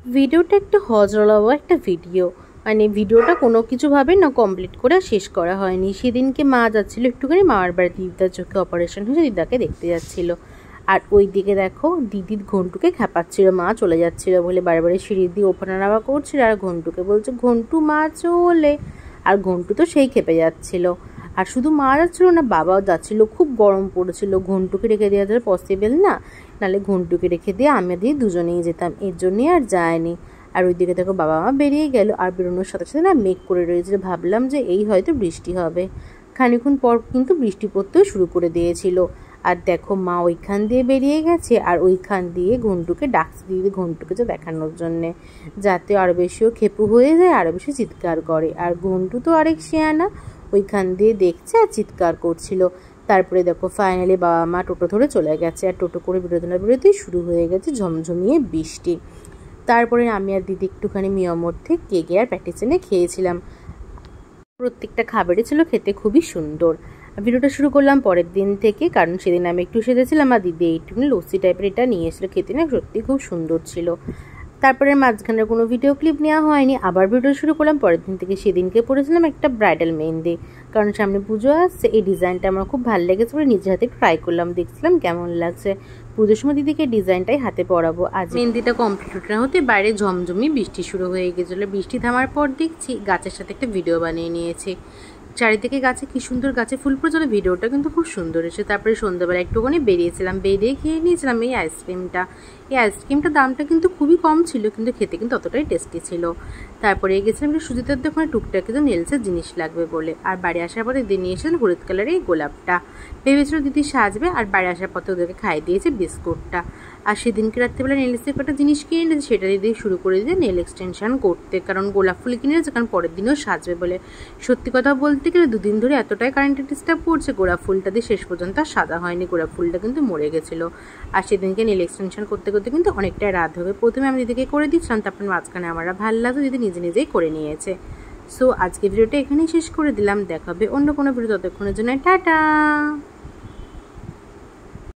ভিডিওটা একটু হজরলাবো একটা ভিডিও, মানে ভিডিওটা কোনো কিছুভাবে না কমপ্লিট করে শেষ করা হয়নি। সেদিনকে মা যাচ্ছিলো একটুখানি মামার বাড়ি, দিদার চোখে অপারেশন হয়েছে, দিদাকে দেখতে যাচ্ছিলো। আর ওই দিকে দেখো দিদির ঘন্টুকে খেপাচ্ছিল, মা চলে যাচ্ছিলো বলে বারবার সিঁড়ি দিয়ে ওপরে নামা করছিল, আর ঘন্টুকে বলছে ঘন্টু মা চলে, আর ঘন্টু তো সেই খেপে যাচ্ছিলো। আর শুধু মা যাচ্ছিলো না, বাবাও যাচ্ছিলো, খুব গরম পড়েছিল, ঘন্টুকে রেখে দেওয়া তো পসিবল না, নাহলে ঘন্টুকে রেখে দিয়ে আমি দিয়ে দুজনেই যেতাম, এর জন্যই আর যায়নি। আর ওইদিকে দেখো বাবা মা বেরিয়ে গেল, আর বেরোনোর সাথে সাথে না মেঘ করে রয়েছিল, ভাবলাম যে এই হয়তো বৃষ্টি হবে। খানিক্ষণ পর কিন্তু বৃষ্টি পড়তেও শুরু করে দিয়েছিল। আর দেখো মা ওইখান দিয়ে বেরিয়ে গেছে, আর ওইখান দিয়ে ঘন্টুকে ডাকছে, দিদি ঘন্টুকে যে দেখানোর জন্যে, যাতে আরও বেশিও খেপু হয়ে যায়, আরও বেশি চিৎকার করে। আর ঘন্টু তো আরেক শেয়ানা, ওইখান দিয়ে দেখছে আর চিৎকার করছিল। তারপরে দেখো ফাইনালি বাবা মা টোটো ধরে চলে গেছে, আর টোটো করে বেরোতেই শুরু হয়ে গেছে ঝমঝমিয়ে বৃষ্টি। তারপরে আমি আর দিদি একটুখানি মিয়ামোর থেকে কেকে আর প্যাটিস এনে খেয়েছিলাম। প্রত্যেকটা খাবারই ছিল খেতে খুবই সুন্দর। ভিডিওটা শুরু করলাম পরের দিন থেকে, কারণ সেদিন আমি একটু সেজেছিলাম আর দিদি একটুখানি লস্যি টাইপের এটা নিয়ে এসেছিলো, খেতে না সত্যি খুব সুন্দর ছিল। তারপরে মাঝখানে কোনো ভিডিও ক্লিপ নেওয়া হয়নি, আবার ভিডিও শুরু করলাম পরের দিন থেকে। সেদিনকে পরেছিলাম একটা ব্রাইডাল মেহেন্দি, কারণ সামনে পুজো আসছে। এই ডিজাইনটা আমার খুব ভালো লেগেছে বলে নিজের হাতে ট্রাই করলাম, দেখছিলাম কেমন লাগছে। পুজোর সময় দিদিকে ডিজাইনটাই হাতে পরাবো। আজ মেহেন্দিটা কমপ্লিট না হতে বাইরে ঝমঝমি বৃষ্টি শুরু হয়ে গেছিলো। বৃষ্টি থামার পর দেখছি গাছের সাথে একটা ভিডিও বানিয়ে নিয়েছে, চারিদিকে গাছে কি সুন্দর গাছে ফুল পড়েছিল, ভিডিওটা কিন্তু খুব সুন্দর এসে। তারপরে সন্ধ্যাবেলা একটুখানি বেরিয়েছিলাম, বেরিয়ে খেয়ে নিয়েছিলাম এই আইসক্রিমটা। এই আইসক্রিমটার দামটা কিন্তু খুবই কম ছিল, কিন্তু খেতে কিন্তু অতটাই টেস্টি ছিল। তারপরে গেছিলাম একটু সুজিতার দোকানে টুকটাক কিন্তু নেলসের জিনিস লাগবে বলে। আর বাড়ি আসার পরে দিদি নিয়ে এসেছিলেন হলুদ কালারের এই গোলাপটা, ভেবেছিল দিদি সাজবে, আর বাড়ি আসার পথে ওদেরকে খাইয়ে দিয়েছে বিস্কুটটা। আর সেদিনকে রাত্রিবেলা নেলসের কটা জিনিস কিনে নিয়েছে, সেটা দিয়ে শুরু করে দিয়ে নেল এক্সটেনশন করতে, কারণ গোলাপ ফুল কিনে নিয়েছে, কারণ পরের দিনও সাজবে বলে। সত্যি কথা বলতে গেলে দুদিন ধরে এতটাই কারেন্টের ডিস্টার্ব করছে, গোলাপ ফুলটা দিয়ে শেষ পর্যন্ত আর সাদা হয়নি, গোলাপ ফুলটা কিন্তু মরে গেছিলো। আর সেদিনকে নেল এক্সটেনশন করতে করতে কিন্তু অনেকটাই রাত হবে। প্রথমে আমি দিদিকে করে দিচ্ছিলাম, তারপর মাঝখানে আমার ভালো লাগতো, দিদি নিজে নিজেই করে নিয়েছে। সো আজকে ভিডিওটা এখানেই শেষ করে দিলাম, দেখাবে অন্য কোনো ভিডিও, ততক্ষণের জন্য টাটা।